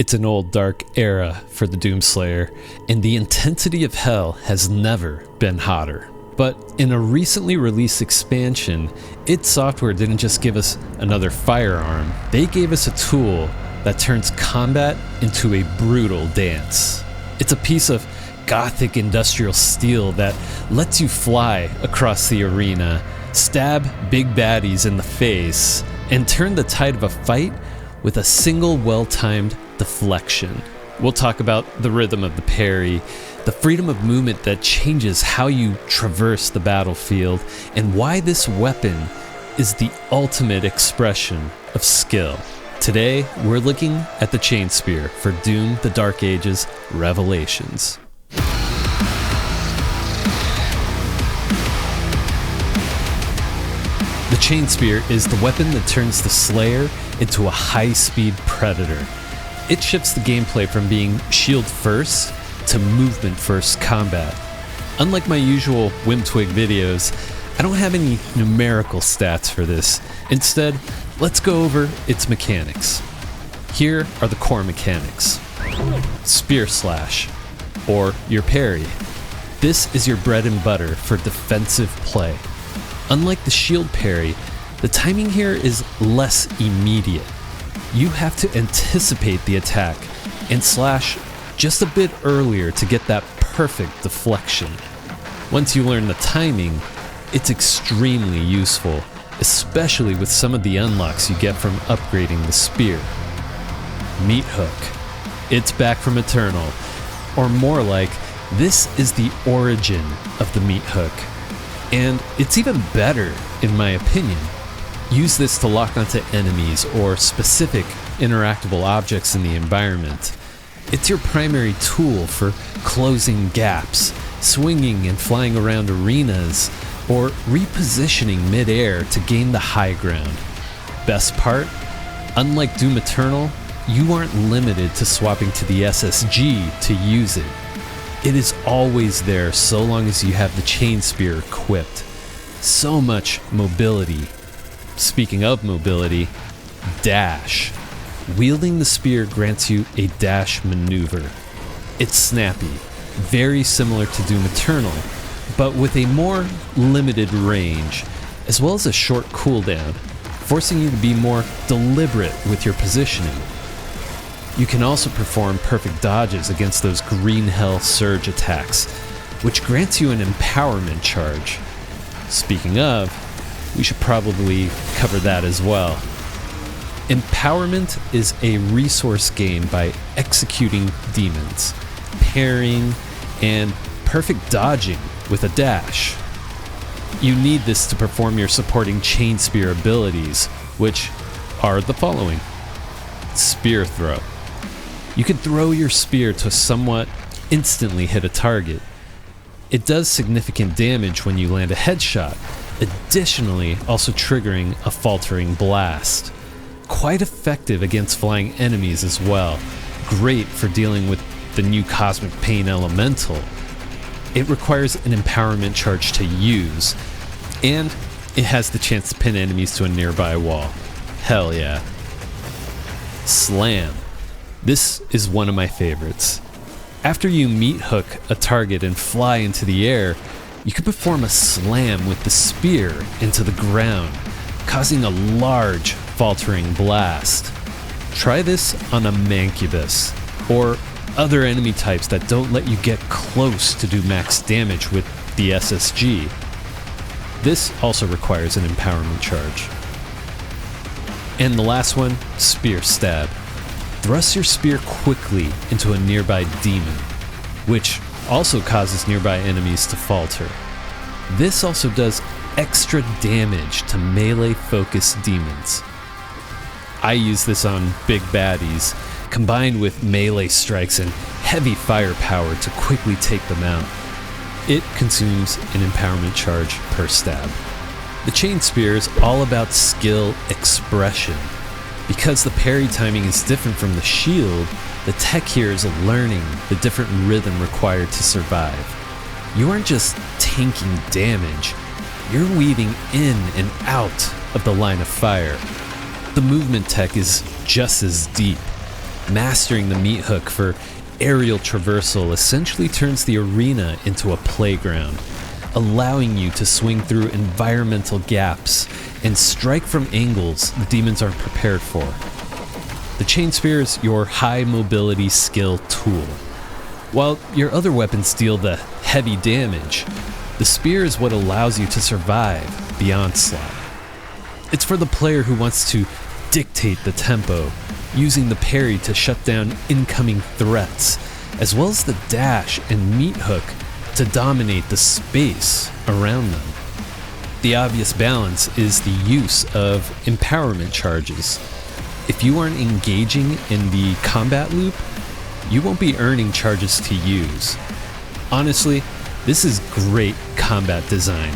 It's an old dark era for the Doomslayer, and the intensity of hell has never been hotter. But in a recently released expansion, id Software didn't just give us another firearm, they gave us a tool that turns combat into a brutal dance. It's a piece of gothic industrial steel that lets you fly across the arena, stab big baddies in the face, and turn the tide of a fight with a single well-timed deflection. We'll talk about the rhythm of the parry, the freedom of movement that changes how you traverse the battlefield, and why this weapon is the ultimate expression of skill. Today, we're looking at the Chain Spear for Doom: The Dark Ages Revelations. The Chain Spear is the weapon that turns the Slayer into a high-speed predator. It shifts the gameplay from being shield-first to movement-first combat. Unlike my usual Wimtwig videos, I don't have any numerical stats for this. Instead, let's go over its mechanics. Here are the core mechanics. Spear Slash, or your parry. This is your bread and butter for defensive play. Unlike the shield parry, the timing here is less immediate. You have to anticipate the attack and slash just a bit earlier to get that perfect deflection. Once you learn the timing, it's extremely useful, especially with some of the unlocks you get from upgrading the spear. Meat Hook. It's back from Eternal, or more like, this is the origin of the Meat Hook. And it's even better, in my opinion. Use this to lock onto enemies or specific interactable objects in the environment. It's your primary tool for closing gaps, swinging and flying around arenas, or repositioning mid-air to gain the high ground. Best part? Unlike Doom Eternal, you aren't limited to swapping to the SSG to use it. It is always there so long as you have the Chain Spear equipped. So much mobility. Speaking of mobility, dash. Wielding the spear grants you a dash maneuver. It's snappy, very similar to Doom Eternal, but with a more limited range, as well as a short cooldown, forcing you to be more deliberate with your positioning. You can also perform perfect dodges against those green hell surge attacks, which grants you an empowerment charge. Speaking of, we should probably cover that as well. Empowerment is a resource gained by executing demons, parrying, and perfect dodging with a dash. You need this to perform your supporting Chain Spear abilities, which are the following. Spear Throw. You can throw your spear to somewhat instantly hit a target. It does significant damage when you land a headshot, additionally also triggering a faltering blast. Quite effective against flying enemies as well. Great for dealing with the new Cosmic Pain Elemental. It requires an empowerment charge to use, and it has the chance to pin enemies to a nearby wall. Hell yeah. Slam. This is one of my favorites. After you meat hook a target and fly into the air, you can perform a slam with the spear into the ground, causing a large faltering blast. Try this on a Mancubus, or other enemy types that don't let you get close to do max damage with the SSG. This also requires an empowerment charge. And the last one, Spear Stab. Thrust your spear quickly into a nearby demon, which also causes nearby enemies to falter. This also does extra damage to melee-focused demons. I use this on big baddies, combined with melee strikes and heavy firepower to quickly take them out. It consumes an empowerment charge per stab. The Chain Spear is all about skill expression. Because the parry timing is different from the shield, the tech here is learning the different rhythm required to survive. You aren't just tanking damage, you're weaving in and out of the line of fire. The movement tech is just as deep. Mastering the meat hook for aerial traversal essentially turns the arena into a playground, allowing you to swing through environmental gaps and strike from angles the demons aren't prepared for. The chain spear is your high mobility skill tool. While your other weapons deal the heavy damage, the spear is what allows you to survive the onslaught. It's for the player who wants to dictate the tempo, using the parry to shut down incoming threats, as well as the dash and meat hook to dominate the space around them. The obvious balance is the use of empowerment charges. If you aren't engaging in the combat loop, you won't be earning charges to use. Honestly, this is great combat design.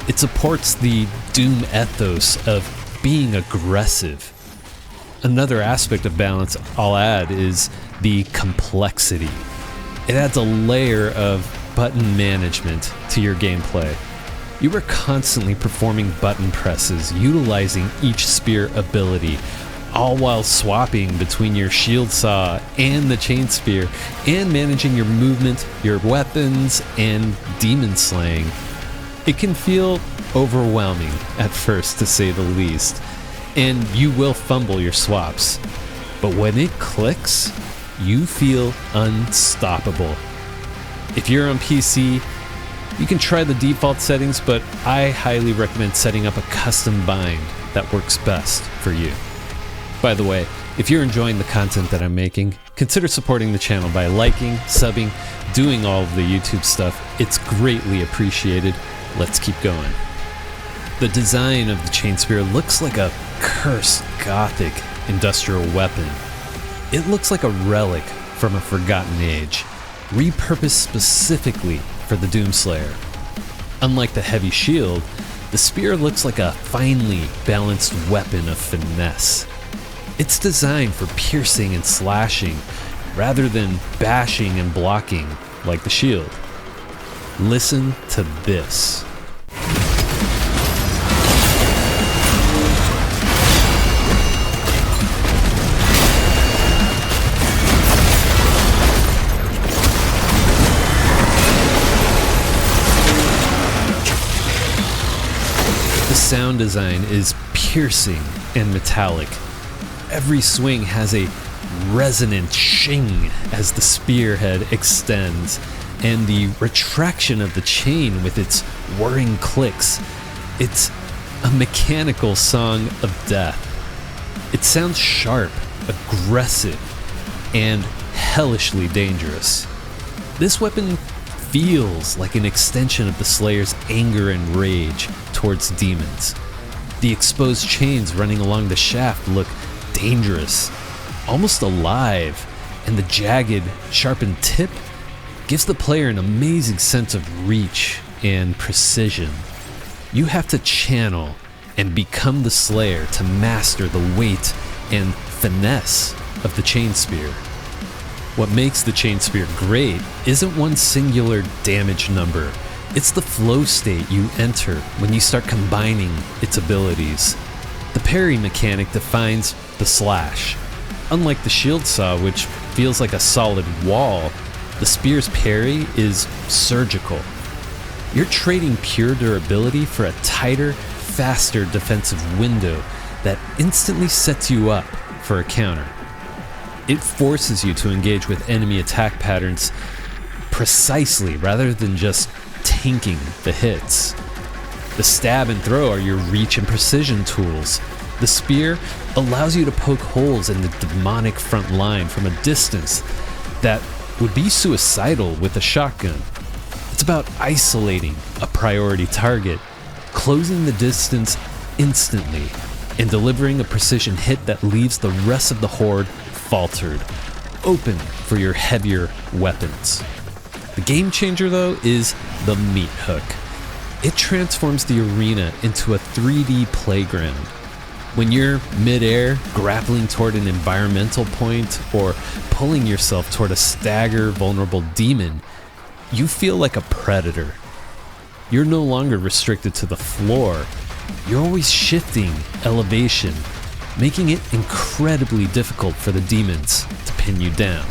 It supports the Doom ethos of being aggressive. Another aspect of balance I'll add is the complexity. It adds a layer of button management to your gameplay. You are constantly performing button presses, utilizing each spear ability, all while swapping between your shield saw and the chain spear, and managing your movement, your weapons, and demon slaying. It can feel overwhelming at first, to say the least, and you will fumble your swaps. But when it clicks, you feel unstoppable. If you're on PC, you can try the default settings, but I highly recommend setting up a custom bind that works best for you. By the way, if you're enjoying the content that I'm making, consider supporting the channel by liking, subbing, doing all of the YouTube stuff. It's greatly appreciated. Let's keep going. The design of the chain spear looks like a cursed gothic industrial weapon. It looks like a relic from a forgotten age, repurposed specifically for the Doomslayer. Unlike the heavy shield, the spear looks like a finely balanced weapon of finesse. It's designed for piercing and slashing, rather than bashing and blocking like the shield. Listen to this. The sound design is piercing and metallic. Every swing has a resonant shing as the spearhead extends, and the retraction of the chain with its whirring clicks. It's a mechanical song of death. It sounds sharp, aggressive, and hellishly dangerous. This weapon feels like an extension of the Slayer's anger and rage towards demons. The exposed chains running along the shaft look dangerous, almost alive, and the jagged, sharpened tip gives the player an amazing sense of reach and precision. You have to channel and become the Slayer to master the weight and finesse of the chain spear. What makes the chain spear great isn't one singular damage number. It's the flow state you enter when you start combining its abilities. The parry mechanic defines the slash. Unlike the shield saw, which feels like a solid wall, the spear's parry is surgical. You're trading pure durability for a tighter, faster defensive window that instantly sets you up for a counter. It forces you to engage with enemy attack patterns precisely rather than just tanking the hits. The stab and throw are your reach and precision tools. The spear allows you to poke holes in the demonic front line from a distance that would be suicidal with a shotgun. It's about isolating a priority target, closing the distance instantly, and delivering a precision hit that leaves the rest of the horde faltered, open for your heavier weapons. The game changer, though, is the meat hook. It transforms the arena into a 3D playground. When you're mid-air, grappling toward an environmental point, or pulling yourself toward a stagger vulnerable demon, you feel like a predator. You're no longer restricted to the floor. You're always shifting elevation, making it incredibly difficult for the demons to pin you down.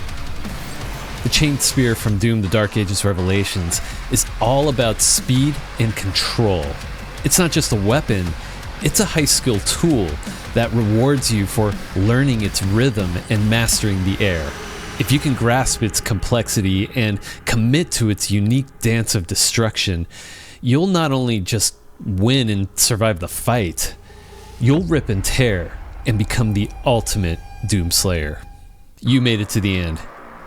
The chain spear from Doom: The Dark Ages Revelations is all about speed and control. It's not just a weapon, it's a high-skill tool that rewards you for learning its rhythm and mastering the air. If you can grasp its complexity and commit to its unique dance of destruction, you'll not only just win and survive the fight, you'll rip and tear and become the ultimate Doom Slayer. You made it to the end.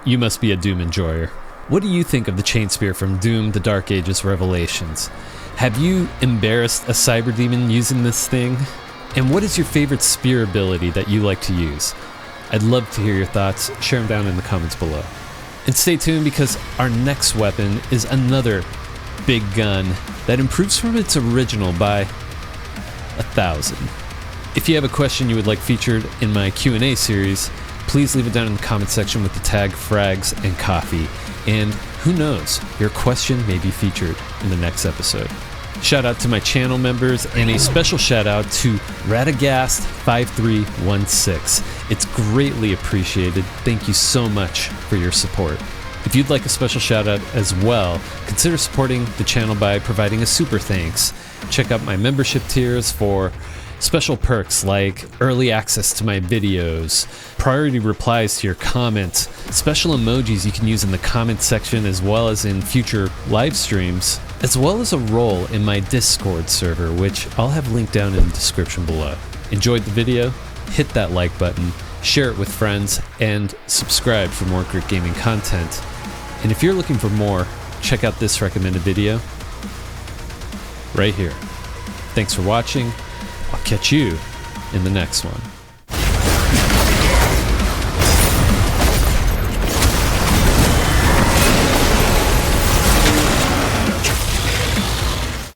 You must be a Doom enjoyer. What do you think of the chain spear from Doom: The Dark Ages Revelations? Have you embarrassed a cyber demon using this thing? And what is your favorite spear ability that you like to use? I'd love to hear your thoughts. Share them down in the comments below. And stay tuned because our next weapon is another big gun that improves from its original by 1,000. If you have a question you would like featured in my Q&A series, please leave it down in the comment section with the tag frags and coffee. And who knows, your question may be featured in the next episode. Shout out to my channel members and a special shout out to Radagast5316. It's greatly appreciated. Thank you so much for your support. If you'd like a special shout out as well, consider supporting the channel by providing a super thanks. Check out my membership tiers for special perks like early access to my videos, priority replies to your comments, special emojis you can use in the comment section as well as in future live streams, as well as a role in my Discord server, which I'll have linked down in the description below. Enjoyed the video? Hit that like button, share it with friends, and subscribe for more great gaming content. And if you're looking for more, check out this recommended video right here. Thanks for watching. I'll catch you in the next one.